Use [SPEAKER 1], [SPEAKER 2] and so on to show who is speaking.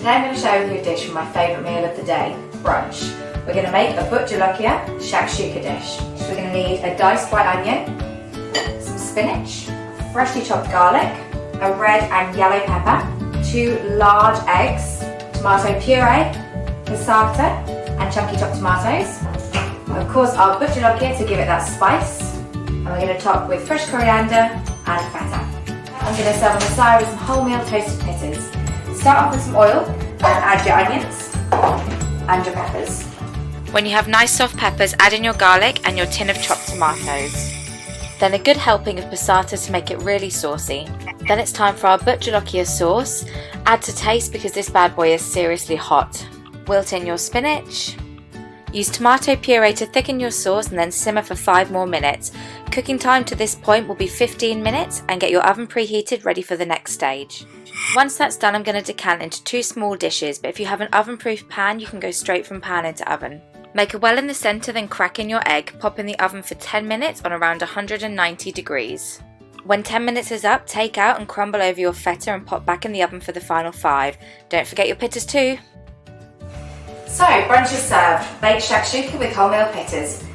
[SPEAKER 1] Today I'm going to share with you a dish from my favourite meal of the day, brunch. We're going to make a Bhut Jolokia Shakshuka dish. So we're going to need a diced white onion, some spinach, freshly chopped garlic, a red and yellow pepper, 2 large eggs, tomato puree, passata and chunky chopped tomatoes. Of course our Bhut Jolokia to give it that spice. And we're going to top with fresh coriander and feta. I'm going to serve on the side with some wholemeal toasted pittas. Start off with some oil and add your onions and your peppers.
[SPEAKER 2] When you have nice soft peppers, add in your garlic and your tin of chopped tomatoes. Then a good helping of passata to make it really saucy. Then it's time for our Bhut Jolokia sauce. Add to taste because this bad boy is seriously hot. Wilt in your spinach. Use tomato puree to thicken your sauce and then simmer for 5 more minutes. Cooking time to this point will be 15 minutes and get your oven preheated ready for the next stage. Once that's done, I'm going to decant into 2 small dishes, but if you have an oven-proof pan, you can go straight from pan into oven. Make a well in the centre, then crack in your egg. Pop in the oven for 10 minutes on around 190 degrees. When 10 minutes is up, take out and crumble over your feta and pop back in the oven for the final 5. Don't forget your pittas too.
[SPEAKER 1] So, brunch is served. Baked shakshuka with wholemeal pittas.